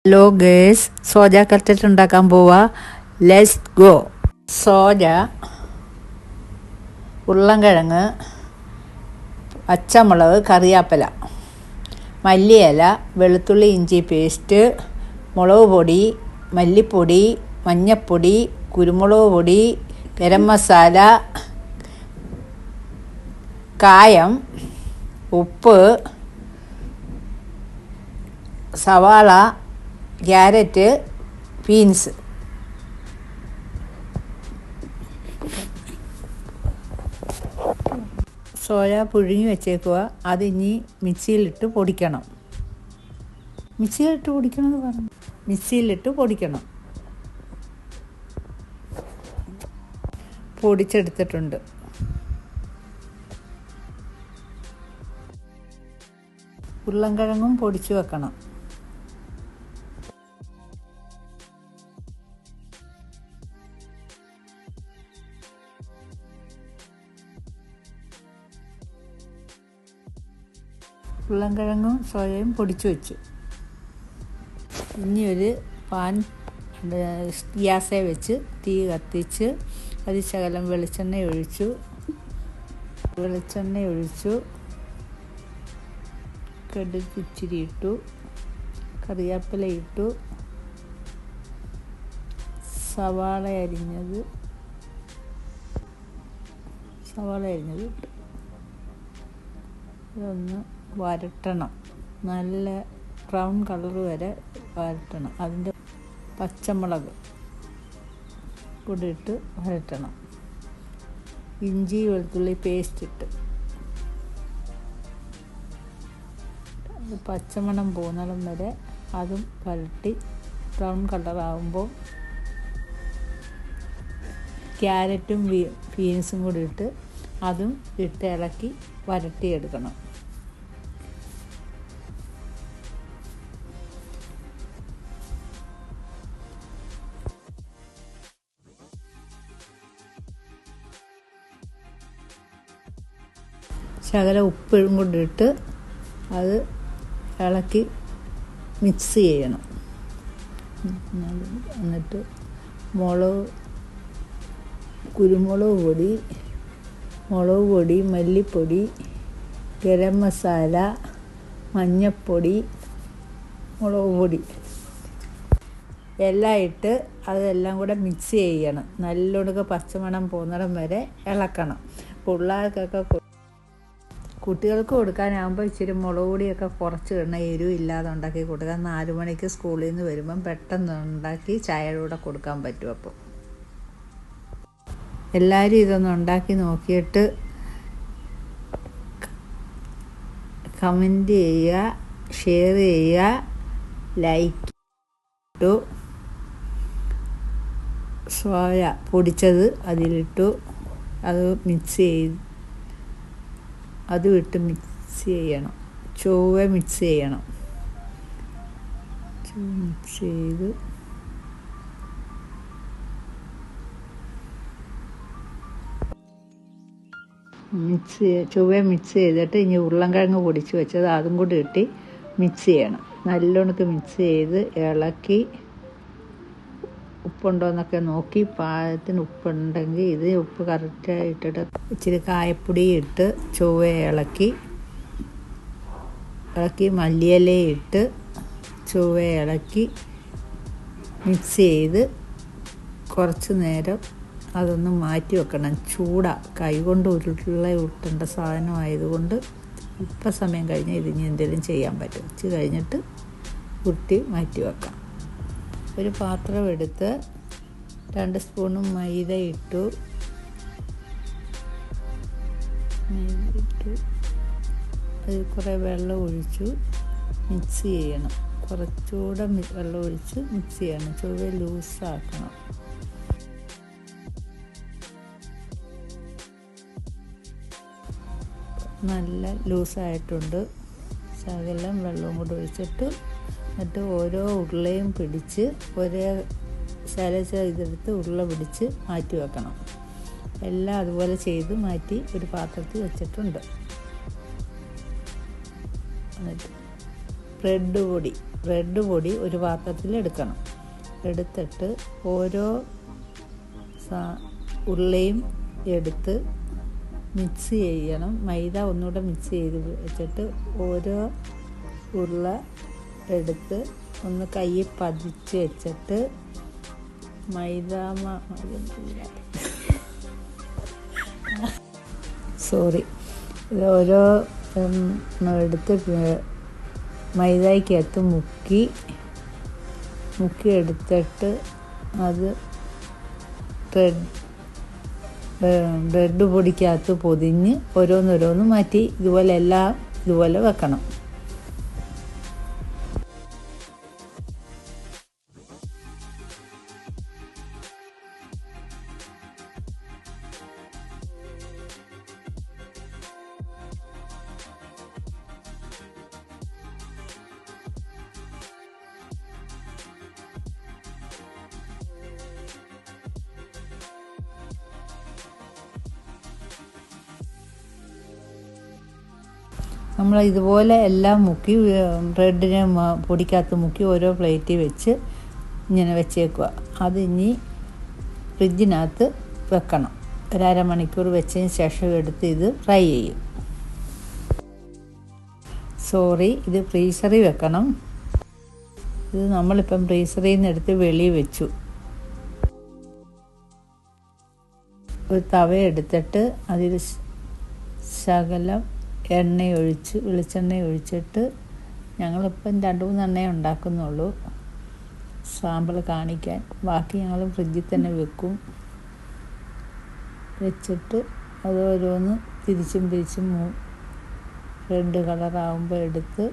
Hello guys, Soja cutlet ഉണ്ടാക്കാൻ പോവാ. Let's go. Soja, ഉരുളൻകിഴങ്ങ്, പച്ചമുളക്, കറിവേപ്പില, മല്ലിയില, വെളുത്തുള്ളി ഇഞ്ചി പേസ്റ്റ്, മുളക് പൊടി, മല്ലിപ്പൊടി, മഞ്ഞൾപ്പൊടി, കുരുമുളക് പൊടി, ഗരം മസാല, കായം, ഉപ്പ്, സവാള, ക്യാരറ്റ്, ബീൻസ്. സോയ പുഴുങ്ങി വെച്ചേക്കുക. അതിനി മിക്സിയിലിട്ട് പൊടിക്കണം. മിക്സിയിലിട്ട് പൊടിക്കണം. പൊടിച്ചെടുത്തിട്ടുണ്ട്. ഉരുളൻകിഴങ്ങും പൊടിച്ചു വെക്കണം. ഉരുളൻകിഴങ്ങും സോയയും പൊടിച്ചു വെച്ചു. ഇനി ഒരു പാൻ ഗ്യാസേ വെച്ച് തീ കത്തിച്ച് അതിൽ ശകലം വെളിച്ചെണ്ണ ഒഴിച്ചു. കടുക് ഇച്ചിരി ഇട്ടു, കറിവേപ്പില ഇട്ടു, സവാള അരിഞ്ഞത് ഇട്ടു. ഇതൊന്ന് വരട്ടണം. നല്ല ബ്രൗൺ കളർ വരെ വരട്ടണം. അതിൻ്റെ പച്ചമുളക് കൂടി ഇട്ട് വരട്ടണം. ഇഞ്ചി വെളുത്തുള്ളി പേസ്റ്റ് ഇട്ട് പച്ചമണം പോകുന്നിടം വരെ അതും വരട്ടി ബ്രൗൺ കളറാകുമ്പോൾ ക്യാരറ്റും ബീൻസും കൂടി ഇട്ട് അതും ഇട്ട് ഇളക്കി വരട്ടിയെടുക്കണം. ശകലം ഉപ്പും കൊണ്ടിട്ട് അത് ഇളക്കി മിക്സ് ചെയ്യണം. എന്നിട്ട് കുരുമുളക് പൊടി, മല്ലിപ്പൊടി, ഗരം മസാല, മഞ്ഞൾപ്പൊടി, മുളക് പൊടി എല്ലാം ഇട്ട് അതെല്ലാം കൂടെ മിക്സ് ചെയ്യണം. നല്ലോണം പച്ചമണം പോകുന്നിടം വരെ ഇളക്കണം. കുട്ടികൾക്ക് കൊടുക്കാനാകുമ്പോൾ ഇച്ചിരി മുളക് പൊടിയൊക്കെ കുറച്ച് ഇടണം. എരിവ് ഇല്ലാതെ ഉണ്ടാക്കി കൊടുക്കാം. 4 മണിക്ക് സ്കൂളിൽ നിന്ന് വരുമ്പം പെട്ടെന്ന് ഉണ്ടാക്കി ചായയുടെ കൂടെ കൊടുക്കാൻ പറ്റും. അപ്പോൾ എല്ലാവരും ഇതൊന്ന് ഉണ്ടാക്കി നോക്കിയിട്ട് കമൻറ്റ് ചെയ്യുക, ഷെയർ ചെയ്യുക, ലൈക്ക് ഇട്ടു. സോയ പൊടിച്ചത് അതിലിട്ടു. അത് അതും ഇട്ട് മിക്സ് ചെയ്യണം. ചൊവ്വ മിക്സ് ചെയ്യണം. ചൊവ്വ മിക്സ് ചെയ്തിട്ട് ഇനി ഉരുളൻകിഴങ്ങ് പൊടിച്ച് വെച്ചത് അതും കൂടി ഇട്ട് മിക്സ് ചെയ്യണം. നല്ലോണം മിക്സ് ചെയ്ത് ഇളക്കി ഉപ്പുണ്ടോയെന്നൊക്കെ നോക്കി പാകത്തിന് ഉപ്പുണ്ടെങ്കിൽ ഇത് ഉപ്പ് കറക്റ്റായിട്ടിട്ട് ഇച്ചിരി കായപ്പൊടി ഇട്ട് ചൊവ്വ ഇളക്കി മല്ലിയില ഇട്ട് ചൊവ്വ ഇളക്കി മിക്സ് ചെയ്ത് കുറച്ച് നേരം അതൊന്ന് മാറ്റി വെക്കണം. കൈ കൊണ്ട് ഉരുട്ടേണ്ട സാധനമായതുകൊണ്ട് ഇപ്പം സമയം കഴിഞ്ഞാൽ ഇതിന് എന്തെങ്കിലും ചെയ്യാൻ പറ്റും. ഇച്ചിരി കഴിഞ്ഞിട്ട് ഉരുട്ടി മാറ്റി വെക്കാം. ഒരു പാത്രം എടുത്ത് 2 സ്പൂണും മൈദ ഇട്ടു. അതിൽ കുറേ വെള്ളം ഒഴിച്ചു മിക്സ് ചെയ്യണം. കുറച്ചുകൂടെ വെള്ളം ഒഴിച്ച് മിക്സ് ചെയ്യണം. ചൊവ്വ ലൂസാക്കണം. നല്ല ലൂസായിട്ടുണ്ട്. ശകലം വെള്ളവും കൂടെ ഒഴിച്ചിട്ട് എന്നിട്ട് ഓരോ ഉരുളയും പിടിച്ച് ഒരേ ഇതെടുത്ത് ഉരുള പിടിച്ച് മാറ്റി വെക്കണം. എല്ലാം അതുപോലെ ചെയ്ത് മാറ്റി ഒരു പാത്രത്തിൽ വെച്ചിട്ടുണ്ട്. എന്നിട്ട് ബ്രെഡ് പൊടി ഒരു പാത്രത്തിൽ എടുക്കണം. എടുത്തിട്ട് ഓരോ ഉരുളയും എടുത്ത് മിക്സ് ചെയ്യണം. മൈദ ഒന്നുകൂടെ മിക്സ് ചെയ്ത് വെച്ചിട്ട് ഓരോ ഉരുള എടുത്ത് ഒന്ന് കയ്യിൽ പതിച്ച് വെച്ചിട്ട് ഇത് ഓരോ എടുത്ത് മൈദയ്ക്കകത്ത് മുക്കി എടുത്തിട്ട് അത് ബ്രെഡ് പൊടിക്കകത്ത് പൊതിഞ്ഞ് ഓരോന്നോരോന്ന് മാറ്റി ഇതുപോലെ വെക്കണം. നമ്മൾ ഇതുപോലെ എല്ലാം മുക്കി ബ്രെഡിനെ പൊടിക്കകത്ത് മുക്കി ഓരോ പ്ലേറ്റിൽ വെച്ച് ഇങ്ങനെ വെച്ചേക്കുക. അത് ഇനി ഫ്രിഡ്ജിനകത്ത് വെക്കണം. ഒരു അരമണിക്കൂർ വെച്ചതിന് ശേഷം എടുത്ത് ഇത് ഫ്രൈ ചെയ്യും. ഇത് ഫ്രീസറിൽ വെക്കണം. ഇത് നമ്മളിപ്പം ഫ്രീസറിൽ നിന്ന് എടുത്ത് വെളിയിൽ വെച്ചു. ഒരു തവ എടുത്തിട്ട് അതിൽ ശകലം വെളിച്ചെണ്ണ ഒഴിച്ചിട്ട്, ഞങ്ങളിപ്പം 2-3 എണ്ണ ഉണ്ടാക്കുന്നുള്ളൂ സാമ്പിൾ കാണിക്കാൻ. ബാക്കി ഞങ്ങൾ ഫ്രിഡ്ജിൽ തന്നെ വെച്ചിട്ട് അത് ഓരോന്ന് തിരിച്ചും റെഡ് കളറാകുമ്പോൾ എടുത്ത്